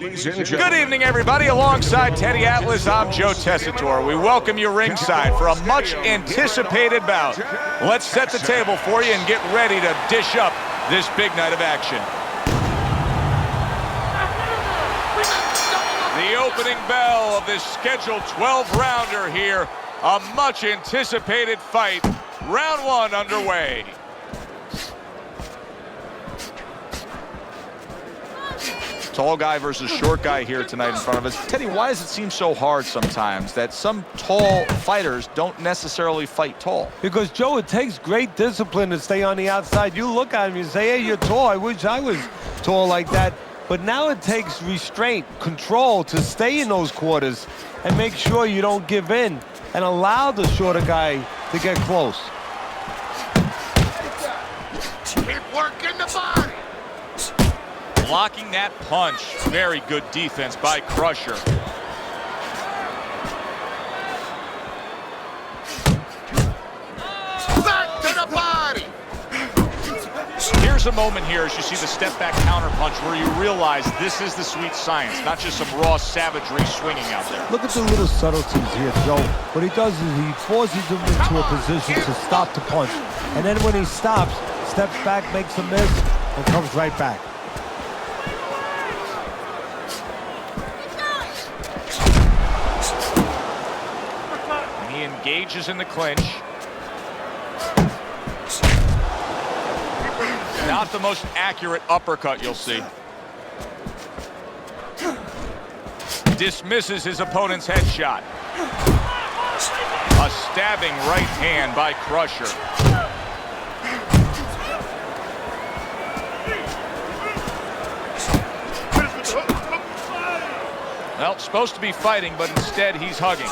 ladies and gentlemen. Good evening, everybody. Alongside Teddy Atlas, I'm Joe Tessitore. We welcome you ringside for a much-anticipated bout. Let's set the table for you and get ready to dish up this big night of action. The opening bell of this scheduled 12-rounder here. A much-anticipated fight. Round one underway. Tall guy versus short guy here tonight in front of us. Teddy, why does it seem so hard sometimes that some tall fighters don't necessarily fight tall? Because, Joe, it takes great discipline to stay on the outside. You look at him, you say, hey, you're tall. I wish I was tall like that. But now it takes restraint, control to stay in those quarters and make sure you don't give in and allow the shorter guy to get close. Keep working the body. Blocking that punch. Very good defense by Crusher. Back to the body. Here's a moment here as you see the step-back counter punch where you realize this is the sweet science, not just some raw savagery swinging out there. Look at the little subtleties here, Joe. What he does is he forces him into a position to stop the punch. And then when he stops, steps back, makes a miss, and comes right back. He engages in the clinch. Not the most accurate uppercut you'll see. Dismisses his opponent's headshot. A stabbing right hand by Crusher. Well, supposed to be fighting, but instead he's hugging.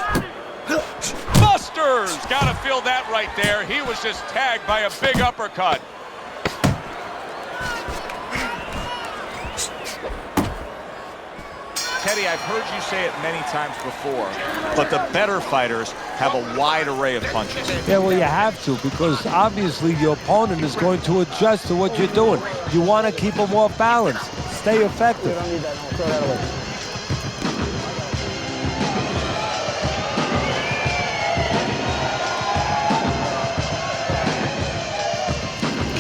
Busters! Gotta feel that right there. He was just tagged by a big uppercut. Teddy, I've heard you say it many times before, but the better fighters have a wide array of punches. Yeah, well, you have to, because obviously your opponent is going to adjust to what you're doing. You want to keep them off balance. Stay effective. We don't need that. Throw that away.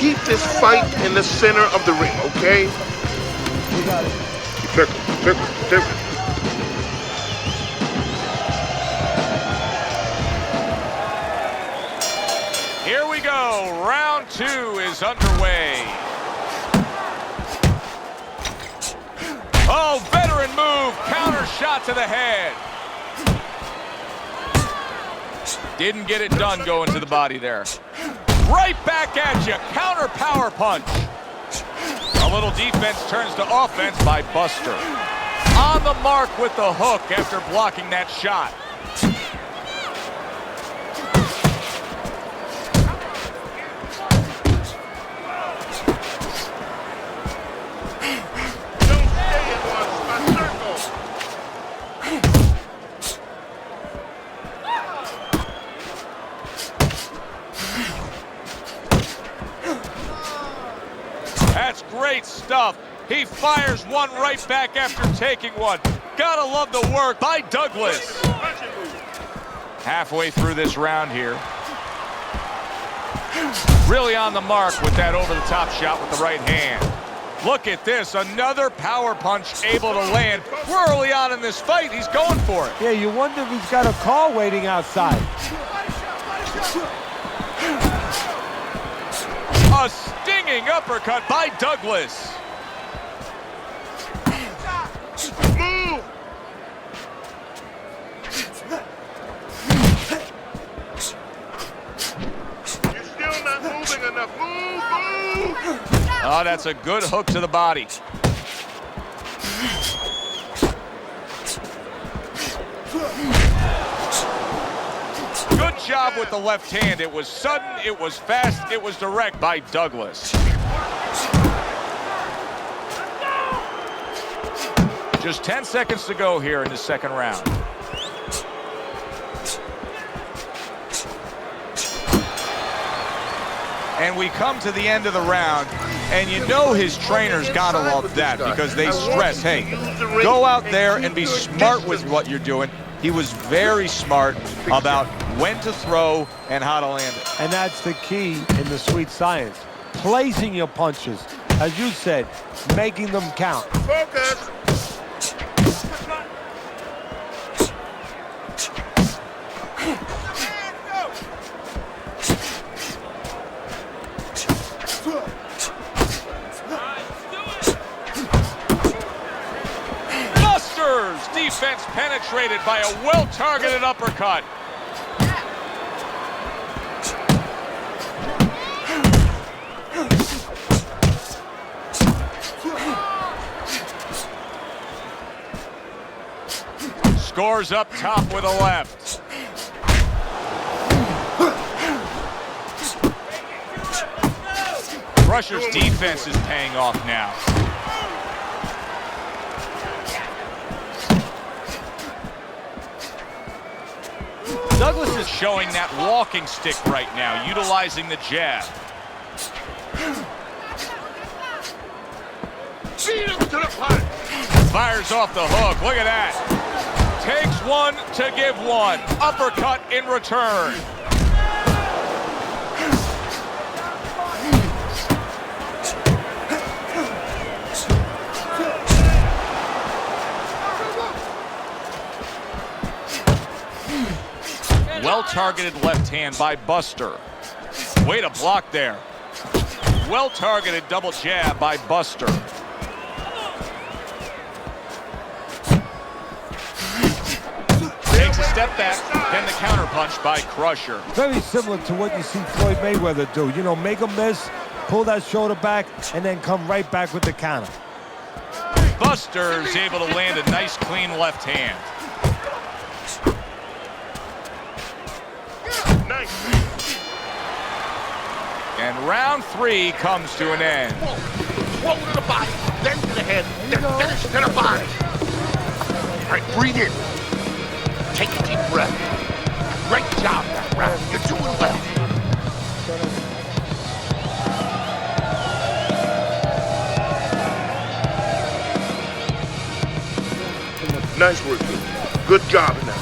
Keep this fight in the center of the ring, okay? We got it. Circle. Here we go. Round two is underway. Oh, veteran move. Counter shot to the head. Didn't get it done going to the body there. Right back at you. Counter power punch. A little defense turns to offense by Buster. On the mark with the hook after blocking that shot. Don't stay in one circle. That's great stuff. He fires one right back after taking one. Gotta love the work by Douglas. Halfway through this round here. Really on the mark with that over-the-top shot with the right hand. Look at this, another power punch able to land. We're early on in this fight, he's going for it. Yeah, you wonder if he's got a car waiting outside. A stinging uppercut by Douglas. Move. You're still not moving enough. Move. Oh, that's a good hook to the body. Good job with the left hand. It was sudden, it was fast, it was direct by Douglas. Just 10 seconds to go here in the second round. And we come to the end of the round. And you know his trainers gotta love that because they stress, hey, go out there and be smart with what you're doing. He was very smart about when to throw and how to land it. And that's the key in the sweet science. Placing your punches, as you said, making them count. Focus. Defense penetrated by a well-targeted uppercut. Scores up top with a left. Crusher's defense is paying off now. Douglas is showing that walking stick right now, utilizing the jab. Feed him to the punch. Fires off the hook. Look at that. Takes one to give one. Uppercut in return. Well-targeted left hand by Buster. Way to block there. Well-targeted double jab by Buster. Takes a step back, then the counter punch by Crusher. Very similar to what you see Floyd Mayweather do. You know, make a miss, pull that shoulder back, and then come right back with the counter. Buster's able to land a nice, clean left hand. And round 3 comes to an end. Whoa to the body, then to the head, then finish to the body. All right, breathe in. Take a deep breath. Great job that round. You're doing well. Nice work, dude. Good job in that.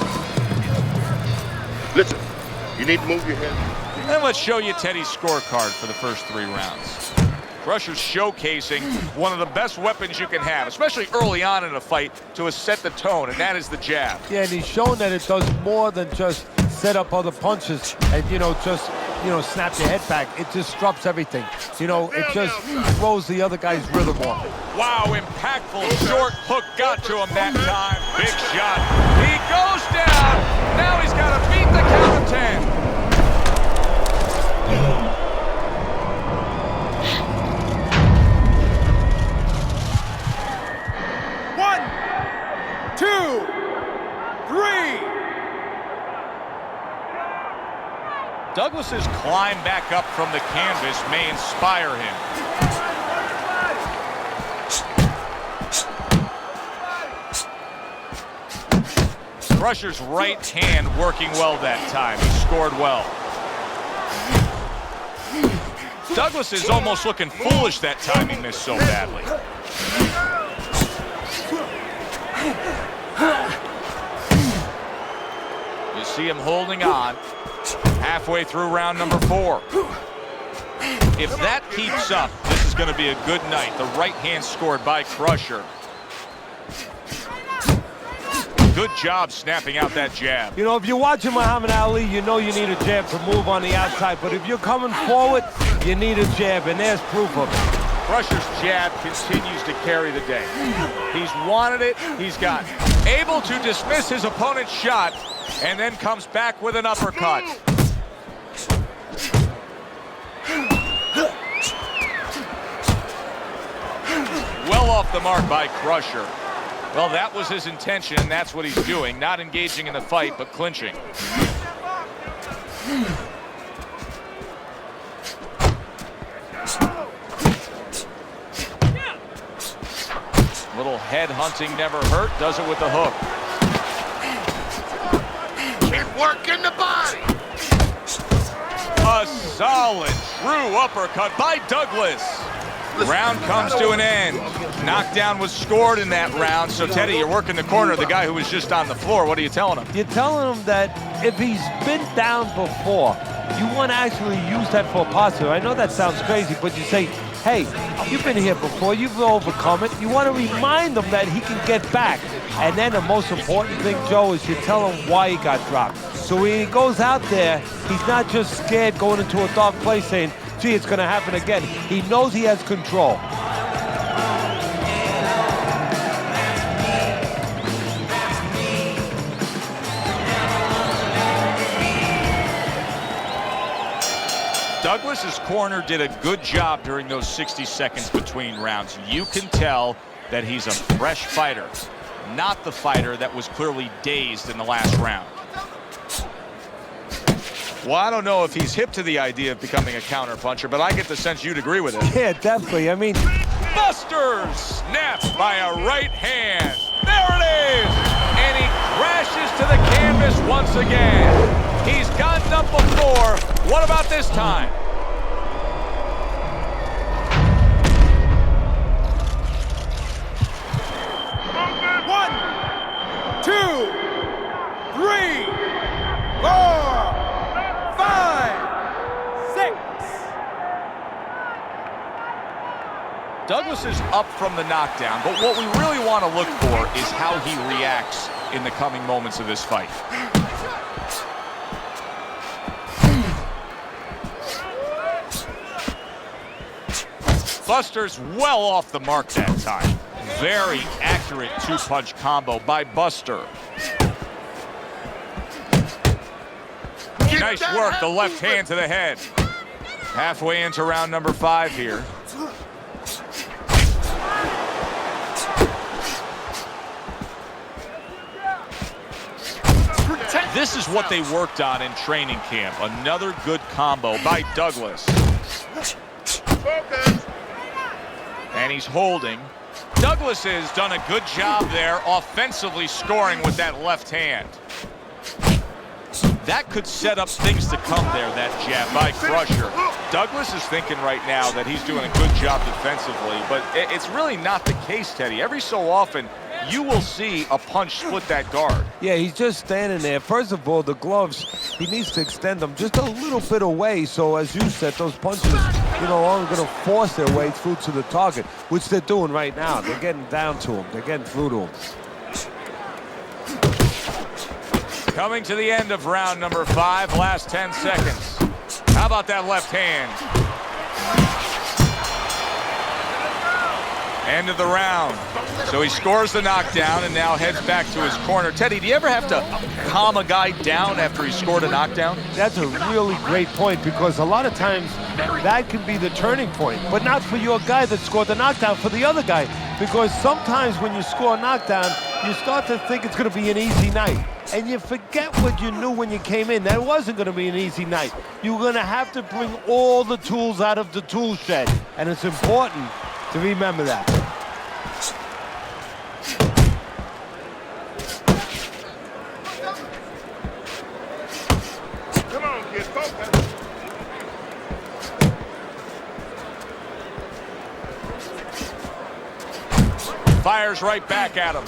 Listen, you need to move your head. And let's show you Teddy's scorecard for the first 3 rounds. Crusher's showcasing one of the best weapons you can have, especially early on in a fight, to set the tone, and that is the jab. Yeah, and he's shown that it does more than just set up other punches and, just, snap your head back. It disrupts everything. It just throws the other guy's rhythm off. Wow, impactful short hook got to him that time. Big shot. He goes down. Now he's got to beat the count of 10. Douglas's climb back up from the canvas may inspire him. Crusher's right hand working well that time. He scored well. Douglas is almost looking foolish that time he missed so badly. You see him holding on. Halfway through round number 4. If that keeps up, this is going to be a good night. The right hand scored by Crusher. Good job snapping out that jab. If you're watching Muhammad Ali, you know you need a jab to move on the outside. But if you're coming forward, you need a jab, and there's proof of it. Crusher's jab continues to carry the day. He's wanted it, he's got it. Able to dismiss his opponent's shot, and then comes back with an uppercut. Well off the mark by Crusher. Well, that was his intention, and that's what he's doing. Not engaging in the fight, but clinching. Little head hunting never hurt. Does it with the hook. Can't work in the body. A solid, true uppercut by Douglas. Round comes to an end. Knockdown was scored in that round. So, Teddy, you're working the corner of the guy who was just on the floor. What are you telling him? You're telling him that if he's been down before, you want to actually use that for a positive. I know that sounds crazy, but you say, hey, you've been here before, you've overcome it. You want to remind him that he can get back. And then the most important thing, Joe, is you tell him why he got dropped. So when he goes out there, he's not just scared going into a dark place saying, gee, it's going to happen again. He knows he has control. Douglas's corner did a good job during those 60 seconds between rounds. You can tell that he's a fresh fighter, not the fighter that was clearly dazed in the last round. Well, I don't know if he's hip to the idea of becoming a counterpuncher, but I get the sense you'd agree with it. Yeah, definitely. I mean, Buster snapped by a right hand. There it is! And he crashes to the canvas once again. He's gotten up before. What about this time? One, 2, 3, 4, 5, 6. Douglas is up from the knockdown, but what we really want to look for is how he reacts in the coming moments of this fight. Buster's well off the mark that time. Very accurate two-punch combo by Buster. Nice work, the left hand to the head. Halfway into round number 5 here. This is what they worked on in training camp. Another good combo by Douglas. And he's holding. Douglas has done a good job there offensively scoring with that left hand. That could set up things to come there, that jab by Crusher. Douglas is thinking right now that he's doing a good job defensively, but it's really not the case, Teddy. Every so often, you will see a punch split that guard. yeah, he's just standing there. First of all, the gloves, he needs to extend them just a little bit away. So as you said, those punches, aren't going to force their way through to the target, which they're doing right now. They're getting down to him. They're getting through to him. Coming to the end of round number 5, last 10 seconds. How about that left hand? End of the round. So he scores the knockdown and now heads back to his corner. Teddy, do you ever have to calm a guy down after he scored a knockdown? That's a really great point, because a lot of times that can be the turning point, but not for your guy that scored the knockdown, for the other guy. Because sometimes when you score a knockdown, you start to think it's going to be an easy night. And you forget what you knew when you came in. That it wasn't going to be an easy night. You're going to have to bring all the tools out of the tool shed. And it's important to remember that. Come on, kid, focus. Fires right back at him.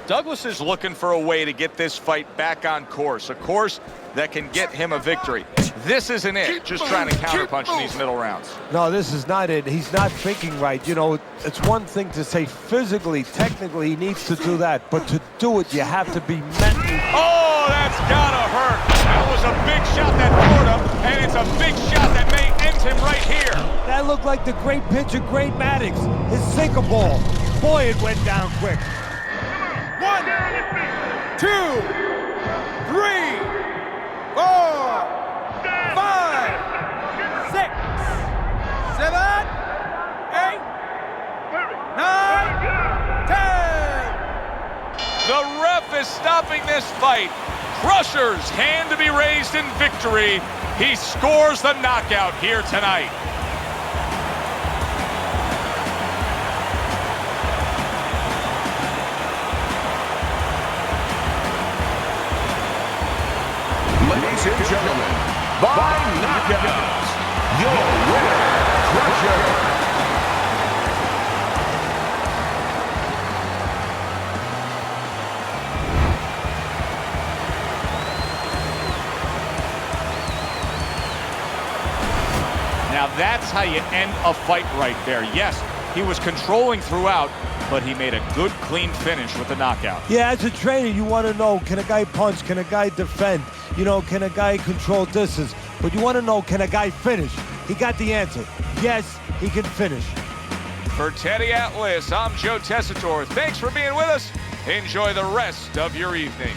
Douglas is looking for a way to get this fight back on course, a course that can get him a victory. This isn't it, just trying to counterpunch in these middle rounds. No, this is not it. He's not thinking right. It's one thing to say physically, technically, he needs to do that. But to do it, you have to be mentally. Oh, that's gotta hurt. That was a big shot that floored him, and it's a big shot that may end him right here. That looked like the great pitcher, Great Maddox. His sinker ball. Boy, it went down quick. 1, 2, 3, 4, 5, 6, 7, 8, 9, 10. The ref is stopping this fight. Crusher's hand to be raised in victory. He scores the knockout here tonight. Ladies and gentlemen, by knockout, your winner, Crusher. Now that's how you end a fight right there. Yes, he was controlling throughout, but he made a good, clean finish with the knockout. Yeah, as a trainer, you want to know, can a guy punch? Can a guy defend? You know, can a guy control distance? But you want to know, can a guy finish? He got the answer. Yes, he can finish. For Teddy Atlas, I'm Joe Tessitore. Thanks for being with us. Enjoy the rest of your evening.